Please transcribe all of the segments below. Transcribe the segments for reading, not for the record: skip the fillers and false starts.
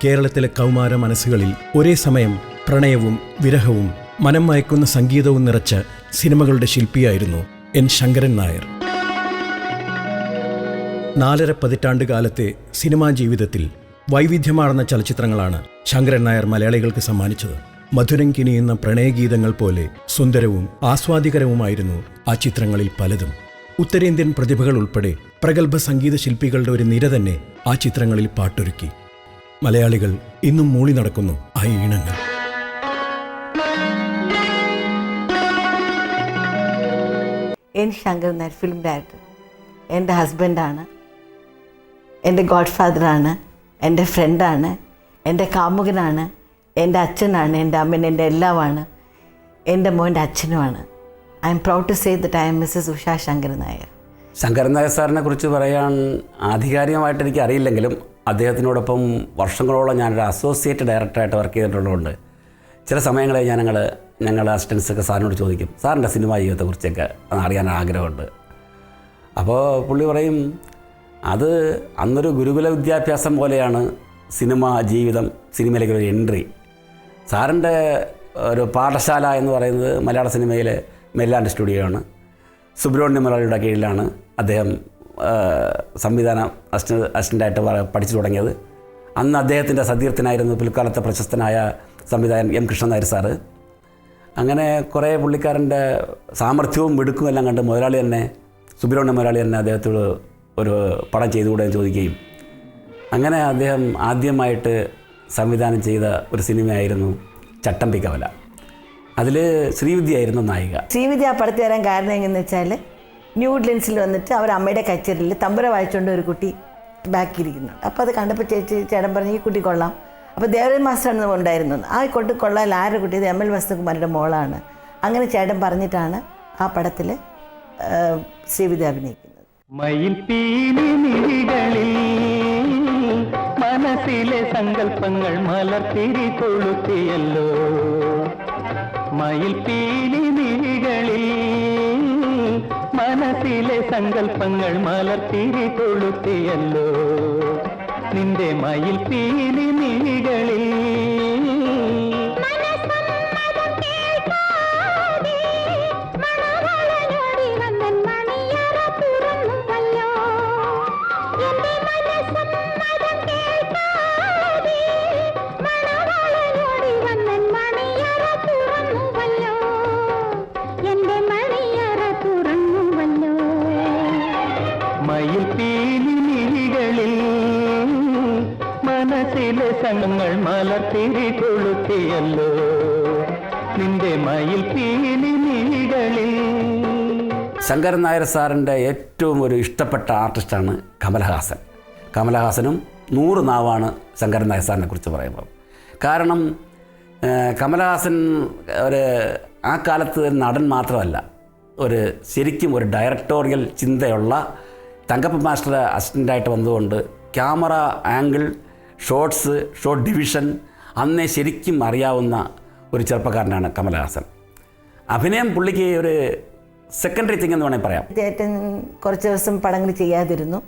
കേരളത്തിലെ കൗമാര മനസ്സുകളിൽ ഒരേ സമയം പ്രണയവും വിരഹവും മനം മയക്കുന്ന സംഗീതവും നിറച്ച സിനിമകളുടെ ശില്പിയായിരുന്നു എൻ ശങ്കരൻ നായർ. 4.5 പതിറ്റാണ്ട് കാലത്തെ സിനിമാ ജീവിതത്തിൽ വൈവിധ്യമാർന്ന ചലച്ചിത്രങ്ങളാണ് ശങ്കരൻ നായർ മലയാളികൾക്ക് സമ്മാനിച്ചത്. മധുരം കിനിയുന്ന പ്രണയഗീതങ്ങൾ പോലെ സുന്ദരവും ആസ്വാദികരവുമായിരുന്നു ആ ചിത്രങ്ങളിൽ പലതും. ഉത്തരേന്ത്യൻ പ്രതിഭകൾ ഉൾപ്പെടെ പ്രഗത്ഭ സംഗീത ശില്പികളുടെ ഒരു നിര തന്നെ ആ ചിത്രങ്ങളിൽ പാട്ടൊരുക്കി. മലയാളികൾ ഇന്നും മൂളി നടക്കുന്നു ആ ഈണങ്ങൾ. N Shankaran Nair film director എൻ്റെ ഹസ്ബൻഡാണ്, എൻ്റെ ഗോഡ് ഫാദറാണ്, എൻ്റെ ഫ്രണ്ടാണ്, എൻ്റെ കാമുകനാണ്, എൻ്റെ അച്ഛനാണ്, എൻ്റെ അമ്മൻ, എൻ്റെ എല്ലാമാണ്, എൻ്റെ മോൻ്റെ അച്ഛനുമാണ്. I am proud to say that I am Mrs Usha Shankaran Nair. Shankaran Nair സാറിനെ കുറിച്ച് പറയാൻ ആധികാരികമായിട്ട് എനിക്ക് അറിയില്ലെങ്കിലും അദ്ദേഹത്തിനോടൊപ്പം വർഷങ്ങളോളം ഞാനൊരു അസോസിയേറ്റ് ഡയറക്ടറായിട്ട് വർക്ക് ചെയ്തിട്ടുള്ളതുകൊണ്ട് ചില സമയങ്ങളിൽ ഞങ്ങൾ അസിസ്റ്റൻസൊക്കെ സാറിനോട് ചോദിക്കും, സാറിൻ്റെ സിനിമാ ജീവിതത്തെക്കുറിച്ചൊക്കെ അറിയാൻ ആഗ്രഹമുണ്ട്. അപ്പോൾ പുള്ളി പറയും, അത് അന്നൊരു ഗുരുകുല വിദ്യാഭ്യാസം പോലെയാണ് സിനിമാ ജീവിതം, സിനിമയിലേക്കൊരു എൻട്രി. സാറിൻ്റെ ഒരു പാഠശാല എന്ന് പറയുന്നത് മലയാള സിനിമയിലെ മെല്ലാൻഡ് സ്റ്റുഡിയോ ആണ്. സുബ്രഹ്മണ്യ മുരളിയുടെ കീഴിലാണ് അദ്ദേഹം സംവിധാന അസിസ്റ്റൻ്റായിട്ട് പഠിച്ചു തുടങ്ങിയത്. അന്ന് അദ്ദേഹത്തിൻ്റെ സതീർത്ഥനായിരുന്നു പിൽക്കാലത്തെ പ്രശസ്തനായ സംവിധായകൻ എം കൃഷ്ണൻ നായർ സാറ്. അങ്ങനെ കുറേ പുള്ളിക്കാരൻ്റെ സാമർഥ്യവും മിടുക്കും എല്ലാം കണ്ട് മുതലാളി തന്നെ, സുബ്രഹ്മണ്യ മുരളി തന്നെ അദ്ദേഹത്തോട് ഒരു പടം ചെയ്തുകൂടെ ചോദിക്കുകയും അങ്ങനെ അദ്ദേഹം ആദ്യമായിട്ട് സംവിധാനം ചെയ്ത ഒരു സിനിമയായിരുന്നു ചട്ടമ്പി കവല. അതിൽ ശ്രീവിദ്യയായിരുന്നു നായിക. ശ്രീവിദ്യ ആ പടത്തിൽ വരാൻ കാരണം എങ്ങനെയെന്ന് വെച്ചാൽ, ന്യൂഡിലൻസിൽ വന്നിട്ട് അവർ അമ്മയുടെ കച്ചേരിയിൽ തമ്പുര വായിച്ചുകൊണ്ട് ഒരു കുട്ടി ബാക്കിയിരിക്കുന്നുണ്ട്. അപ്പോൾ അത് കണ്ടപ്പോൾ ചേട്ടൻ പറഞ്ഞു, ഈ കുട്ടി കൊള്ളാം. അപ്പോൾ ദേവരൻ മാസ്റ്ററാണ് ഉണ്ടായിരുന്നത്. ആ കുട്ടി കൊള്ളാൻ ആരുടെ കുട്ടി, ഇത് ML വസന്തകുമാരിയുടെ മോളാണ്. അങ്ങനെ ചേട്ടൻ പറഞ്ഞിട്ടാണ് ആ പടത്തിൽ ശ്രീവിദ്യ അഭിനയിക്കുന്നത്. മയിൽ പീലികളിൽ മനസ്സിലെ സങ്കല്പങ്ങൾ മലർത്തിരി കൊളുത്തിയല്ലോ. മയിൽ പീലികളിൽ മനസ്സിലെ സങ്കല്പങ്ങൾ മലർത്തിരി കൊളുത്തിയല്ലോ. നിന്റെ മയിൽ പീലികളിൽ മയിൽ പീലികളിൽ മനസ്സിലെ സംഘങ്ങൾ മലർത്തിരി കൊളുത്തിയല്ലോ. നിന്റെ മയിൽ പീലികളിൽ. ശങ്കരൻ നായർ സാറിൻ്റെ ഏറ്റവും ഒരു ഇഷ്ടപ്പെട്ട ആർട്ടിസ്റ്റാണ് കമലഹാസൻ. കമലഹാസനും 100 നാവാണ് ശങ്കരൻ നായർ സാറിനെ കുറിച്ച് പറയുമ്പോൾ. കാരണം കമലഹാസൻ ആ കാലത്ത് നടൻ മാത്രമല്ല, ശരിക്കും ഒരു ഡയറക്ടോറിയൽ ചിന്തയുള്ള തങ്കപ്പൻ മാസ്റ്റർ അസിസ്റ്റൻ്റായിട്ട് വന്നതുകൊണ്ട് ക്യാമറ ആംഗിൾ, ഷോട്ട് ഡിവിഷൻ അന്നേ ശരിക്കും അറിയാവുന്ന ഒരു ചെറുപ്പക്കാരനാണ് കമലഹാസൻ. അഭിനയം പുള്ളിക്ക് ഒരു സെക്കൻഡറി തിങ് എന്ന് വേണമെങ്കിൽ പറയാം. ചേട്ടൻ കുറച്ച് ദിവസം പടങ്ങൾ ചെയ്യാതിരുന്നു.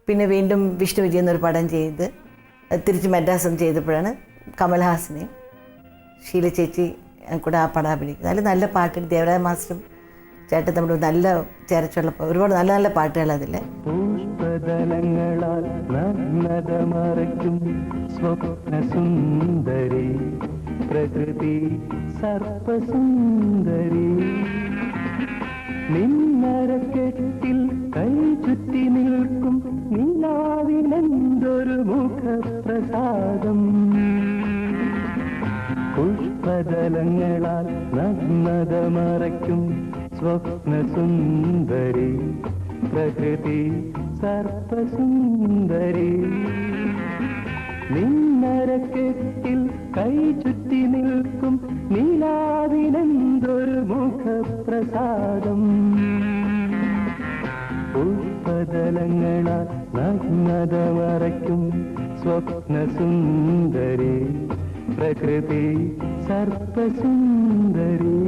പിന്നെ വീണ്ടും വിഷ്ണു വിജയൻ എന്നൊരു പടം ചെയ്ത് തിരിച്ച് മദ്രാസം ചെയ്തപ്പോഴാണ് കമൽഹാസനെയും ഷീല ചേച്ചി കൂടെ ആ പടം അഭിനയിക്കുന്നത്. അതിൽ നല്ല പാട്ട്, ദേവരാജ മാസ്റ്ററും ചേട്ടൻ നമ്മൾ നല്ല ചേർച്ചുള്ള ഒരുപാട് നല്ല നല്ല പാട്ടുകൾ അതിൽ. പുഷ്പദലങ്ങളാൽ നഗ്നതമറയ്ക്കും സ്വപ്നസുന്ദരി പ്രകൃതി സർപ്പസുന്ദരി. നിന്നരക്കെട്ടിൽ കൈ ചുറ്റി നിൽക്കും നിലാവിനെന്തൊരു മുഖപ്രസാദം. പുഷ്പദലങ്ങളാൽ നഗ്നതമറയ്ക്കും സ്വപ്നസുന്ദരി പ്രകൃതി സർപ്പസുന്ദരി. നിന്നരക്കെട്ടിൽ കൈ ചുറ്റി നിൽക്കും നിലാവിനെന്തൊരു മുഖപ്രസാദം. പുഷ്പദലങ്ങളാൽ നഗ്നതമറയ്ക്കും സ്വപ്നസുന്ദരി പ്രകൃതി സർപ്പസുന്ദരി.